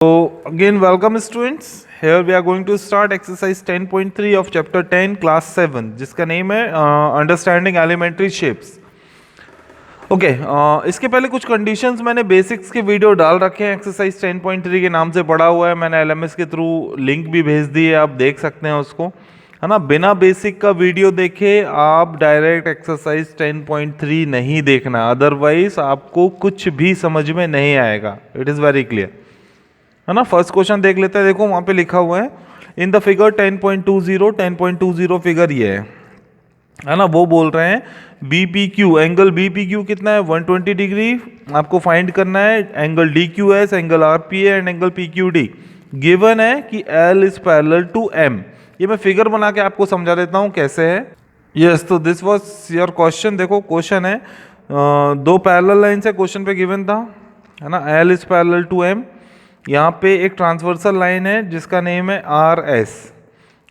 So again welcome students. Here we are going to start exercise 10.3 of chapter 10 class 7 जिसका name है understanding elementary shapes. Okay, इसके पहले कुछ conditions मैंने basics के वीडियो डाल रखे हैं. एक्सरसाइज 10.3 के नाम से पढ़ा हुआ है. मैंने एलएमएस के थ्रू लिंक भी भेज दी है, आप देख सकते हैं उसको, है ना. बिना बेसिक का वीडियो देखे आप डायरेक्ट एक्सरसाइज 10.3 नहीं देखना, अदरवाइज आपको कुछ भी समझ में नहीं आएगा. इट इज़ वेरी क्लियर, है ना. फर्स्ट क्वेश्चन देख लेते हैं. देखो वहां पे लिखा हुआ है इन द फिगर 10.20 फिगर ये है ना. वो बोल रहे हैं BPQ, एंगल BPQ कितना है 120 डिग्री. आपको फाइंड करना है angle DQS, angle RPA and angle PQD. Given है कि L is parallel to M. ये मैं फिगर बना के आपको समझा देता हूँ कैसे है. यस, तो दिस वाज योर क्वेश्चन. देखो क्वेश्चन है, दो पैरेलल लाइन से क्वेश्चन पे गिवन था, है ना. L is parallel to M. यहाँ पे एक ट्रांसवर्सल लाइन है जिसका नेम है RS,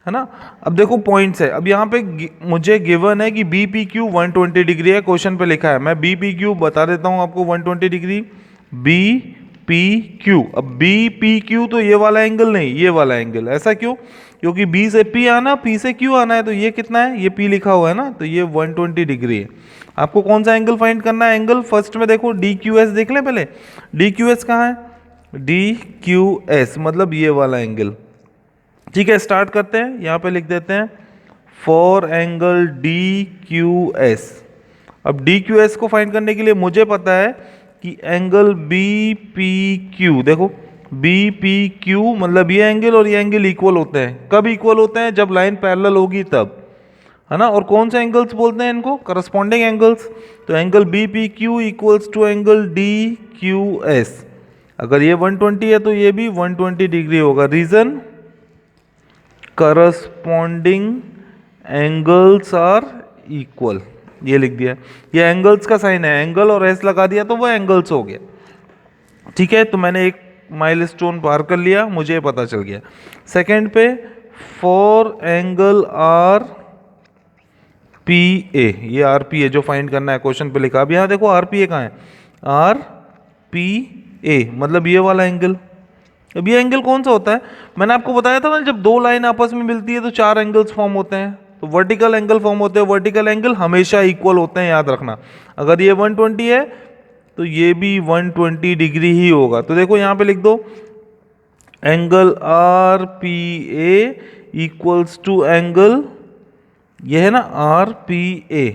है ना. अब देखो पॉइंट्स है. अब यहाँ पे मुझे गिवन है कि BPQ 120 डिग्री है, क्वेश्चन पे लिखा है. मैं BPQ बता देता हूँ आपको 120 डिग्री BPQ. अब BPQ तो ये वाला एंगल नहीं, ये वाला एंगल. ऐसा क्यों? क्योंकि B से P आना, P से Q आना है. तो ये कितना है, ये P लिखा हुआ है ना, तो ये 120 डिग्री है. आपको कौन सा एंगल फाइंड करना है? एंगल फर्स्ट में देखो DQS देख लें पहले. DQS कहाँ है? DQS मतलब ये वाला एंगल. ठीक है, स्टार्ट करते हैं. यहाँ पे लिख देते हैं फॉर एंगल DQS. अब DQS को फाइंड करने के लिए मुझे पता है कि एंगल BPQ, देखो BPQ मतलब ये एंगल और ये एंगल इक्वल होते हैं. कब इक्वल होते हैं? जब लाइन पैरेलल होगी तब, है ना. और कौन से एंगल्स बोलते हैं इनको? Corresponding angles. तो angle BPQ equals to angle DQS. अगर ये 120 है तो ये भी 120 डिग्री होगा. Reason, corresponding angles are equal. ये लिख दिया. ये एंगल्स का साइन है, एंगल और एस लगा दिया तो वो एंगल्स हो गया. ठीक है, तो मैंने एक माइलस्टोन पार कर लिया, मुझे पता चल गया. सेकंड पे फॉर एंगल RPA, ये RPA जो फाइंड करना है क्वेश्चन पे लिखा. अब यहाँ देखो RPA कहाँ है? RPA मतलब ये वाला एंगल. अब ये एंगल कौन सा होता है? मैंने आपको बताया था ना, जब दो लाइन आपस में मिलती है तो चार एंगल्स फॉर्म होते हैं. तो वर्टिकल एंगल फॉर्म होते हैं. वर्टिकल एंगल हमेशा इक्वल होते हैं, याद रखना. अगर ये 120 है तो ये भी 120 डिग्री ही होगा. तो देखो यहाँ पे लिख दो angle RPA equals to angle, ये है ना RPA,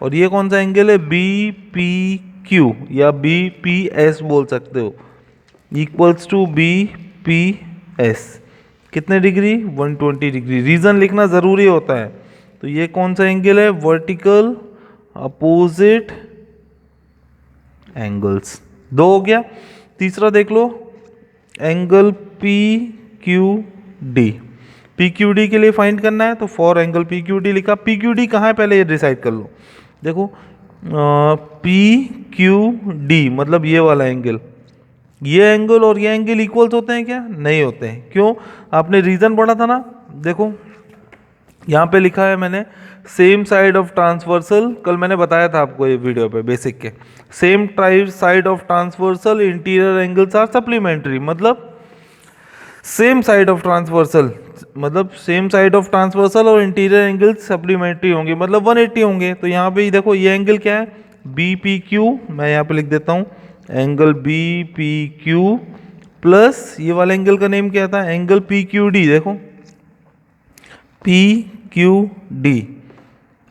और ये कौन सा एंगल है? BPQ या BPS बोल सकते हो, इक्वल्स टू BPS. कितने डिग्री? 120 डिग्री. रीजन लिखना जरूरी होता है. तो ये कौन सा एंगल है? Vertical opposite angles. दो हो गया. तीसरा देख लो, एंगल PQD. PQD के लिए फाइंड करना है तो फॉर एंगल PQD लिखा. PQD कहाँ है पहले ये डिसाइड कर लो. देखो PQD मतलब ये वाला एंगल. ये एंगल और ये एंगल इक्वल्स होते हैं क्या? नहीं होते हैं. क्यों? आपने रीजन पढ़ा था ना. देखो यहाँ पे लिखा है मैंने सेम साइड ऑफ ट्रांसवर्सल. कल मैंने बताया था आपको ये वीडियो पे बेसिक के. Same side of transversal interior angles are supplementary. मतलब सेम साइड ऑफ ट्रांसवर्सल मतलब सेम साइड ऑफ ट्रांसवर्सल और इंटीरियर एंगल्स सप्लीमेंट्री होंगे, मतलब 180 होंगे. तो यहाँ पे देखो ये एंगल क्या है? BPQ. मैं यहाँ पे लिख देता हूँ एंगल BPQ प्लस ये वाला एंगल का नेम क्या था? Angle PQD. देखो PQD,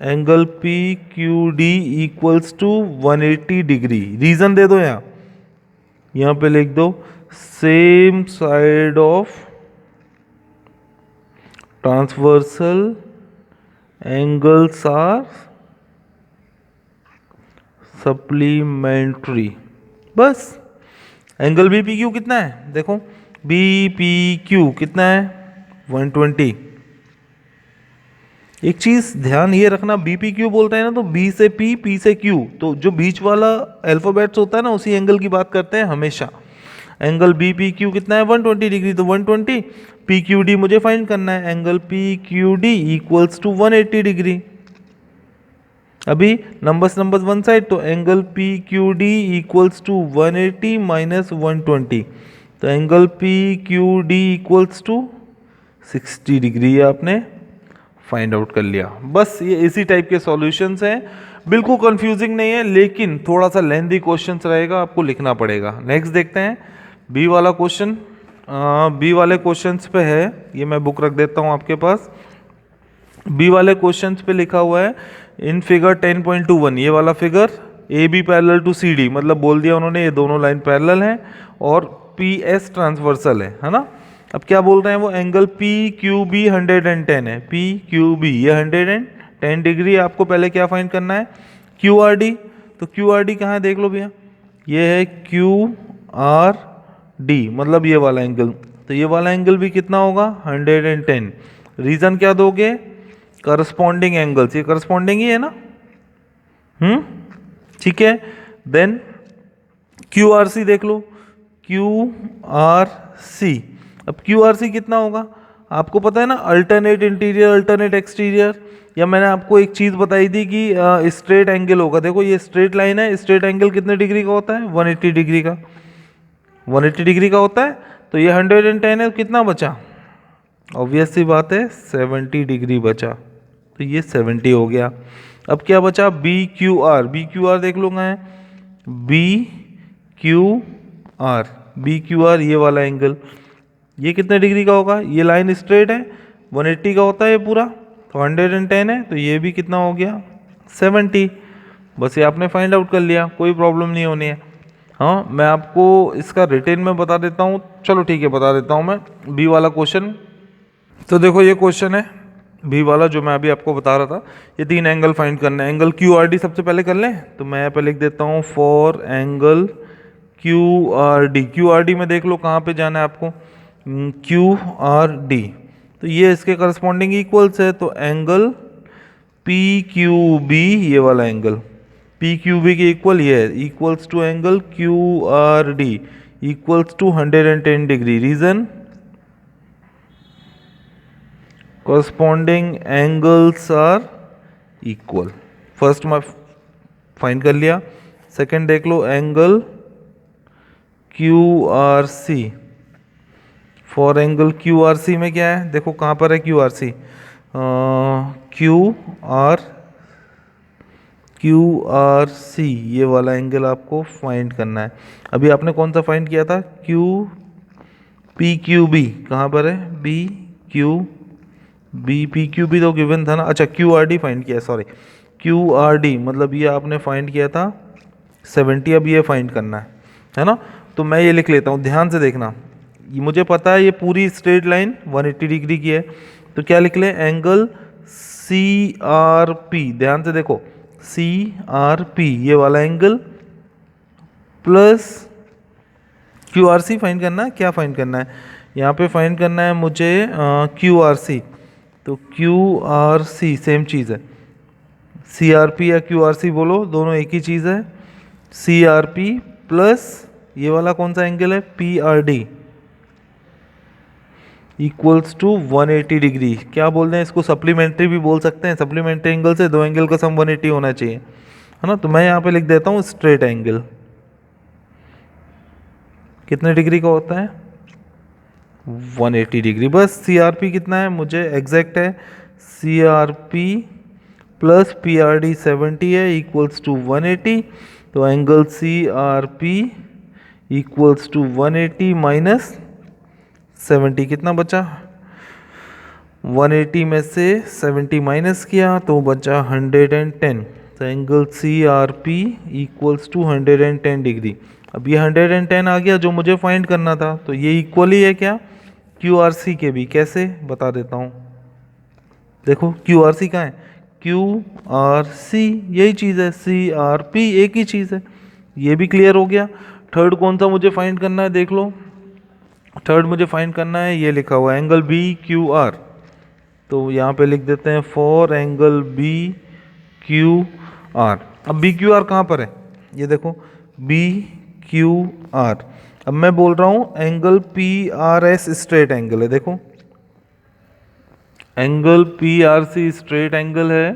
angle PQD equals to 180 degree. Reason दे दो यहाँ पे लिख दो same side of transversal angles are supplementary. बस. एंगल BPQ कितना है? देखो BPQ कितना है? 120. एक चीज ध्यान ये रखना, BPQ बोलते हैं ना तो B से P, P से Q, तो जो बीच वाला अल्फाबेट्स होता है ना उसी एंगल की बात करते हैं हमेशा. एंगल BPQ कितना है? 120 डिग्री. तो 120. PQD मुझे फाइंड करना है. Angle PQD equals to 180 degree. अभी नंबर्स वन साइड, तो angle PQD equals to 180 minus 120. तो angle P Q D equals to 60 degree, ये आपने फाइंड आउट कर लिया। बस ये इसी टाइप के सॉल्यूशंस हैं, बिल्कुल कंफ्यूजिंग नहीं है, लेकिन थोड़ा सा लेंथी क्वेश्चंस रहेगा, आपको लिखना पड़ेगा। नेक्स्ट देखते हैं बी वाला क्वेश्चन। बी वाले क्वेश्चंस पे है, ये मैं बुक रख देता हूँ आपके पास। बी वाले क्वेश्चंस पे लिखा हुआ है इन फिगर 10.21, ये वाला figure A B parallel to C D, मतलब बोल दिया उन्होंने ये दोनों लाइन पैरेलल हैं और पी एस ट्रांसवर्सल है ना। अब क्या बोल रहे हैं वो, एंगल पी क्यू बी 110 है, पी क्यू बी ये 110 डिग्री है। आपको पहले क्या फाइंड करना है, क्यू आर डी। तो क्यू आर डी कहाँ है देख लो भैया, ये है क्यू आर डी, मतलब ये वाला एंगल। तो ये वाला एंगल भी कितना होगा 110। रीजन क्या दोगे, करस्पॉन्डिंग एंगल्स, ये करस्पॉन्डिंग ही है ना, ठीक है। देन क्यू आर सी देख लो, क्यू आर सी। अब क्यू आर सी कितना होगा आपको पता है ना, अल्टरनेट इंटीरियर अल्टरनेट एक्सटीरियर। या मैंने आपको एक चीज़ बताई थी कि स्ट्रेट एंगल होगा, देखो ये स्ट्रेट लाइन है, स्ट्रेट एंगल कितने डिग्री का होता है 180 डिग्री का, 180 डिग्री का होता है। तो ये 110 है, कितना बचा, ऑब्वियस सी बात है 70 डिग्री बचा, तो ये 70 हो गया। अब क्या बचा, B Q R. B Q R देख लो कहाँ है, B Q R, B Q R ये वाला एंगल, ये कितने डिग्री का होगा, ये लाइन स्ट्रेट है 180 का होता है ये पूरा, तो 110 है, तो ये भी कितना हो गया 70। बस ये आपने फाइंड आउट कर लिया, कोई प्रॉब्लम नहीं होनी है। हाँ मैं आपको इसका रिटेन में बता देता हूँ, चलो ठीक है बता देता हूँ मैं बी वाला क्वेश्चन। तो देखो ये क्वेश्चन है बी वाला जो मैं अभी आपको बता रहा था, ये 3 एंगल फाइंड करना है। एंगल क्यू आर डी सबसे पहले कर लें, तो मैं यहाँ पे लिख देता हूँ for angle Q R D. Q R D में देख लो कहाँ पे जाना है आपको, क्यू आर डी, तो ये इसके करस्पॉन्डिंग इक्वल्स है। तो एंगल पी क्यू बी, ये वाला एंगल पी क्यू बी के इक्वल ये है, equals to angle Q R D equals to 110 degree. Reason, corresponding angles are equal। First मैं फाइंड कर लिया। सेकंड देख लो angle Q R C, for angle Q R C में क्या है, देखो कहाँ पर है Q R C, Q R C ये वाला एंगल आपको फाइंड करना है। अभी आपने कौन सा फाइंड किया था, क्यू पी क्यू बी, कहाँ पर है B Q B, P Q B तो गिवन था ना, अच्छा क्यू आर डी फाइंड किया, सॉरी क्यू आर डी मतलब ये आपने फाइंड किया था 70, अब ये फाइंड करना है ना। तो मैं ये लिख लेता हूँ, ध्यान से देखना, ये मुझे पता है ये पूरी स्ट्रेट लाइन 180 डिग्री की है, तो क्या लिख लें, एंगल सी आर पी, ध्यान से देखो सी आर पी ये वाला angle plus Q R C find करना है। क्या फाइंड करना है, यहाँ पे फाइंड करना है मुझे क्यू आर सी, तो क्यू आर सी सेम चीज़ है, सी आर पी या क्यू आर सी बोलो, दोनों एक ही चीज़ है। सी आर पी प्लस ये वाला कौन सा एंगल है, P R D equals to 180 degree. क्या बोल रहे हैं इसको, सप्लीमेंट्री भी बोल सकते हैं, सप्लीमेंट्री एंगल से 2 एंगल का सम 180 होना चाहिए, है ना। तो मैं यहाँ पे लिख देता हूँ स्ट्रेट एंगल कितने डिग्री का होता है 180 डिग्री। बस सी आर पी कितना है मुझे एग्जैक्ट है, C R P plus P R D 70 है इक्वल्स टू 180। तो angle C R P equals to 180 minus 70 कितना बचा, 180 में से 70 माइनस किया तो बचा 110। तो angle C R P equals to 110 degree. अब ये 110 आ गया जो मुझे फाइंड करना था, तो ये इक्वल ही है क्या क्यू आर सी के भी। कैसे बता देता हूँ, देखो क्यू आर सी कहाँ है, क्यू आर सी यही चीज़ है, सी आर पी एक ही चीज़ है, ये भी क्लियर हो गया। थर्ड कौन सा मुझे फाइंड करना है, देख लो थर्ड मुझे फाइंड करना है, ये लिखा हुआ है एंगल बी क्यू आर। तो यहाँ पे लिख देते हैं for angle B Q R. अब बी क्यू आर कहाँ पर है, ये देखो बी क्यू आर। अब मैं बोल रहा हूँ angle P R S straight angle है, देखो angle P R C straight angle है,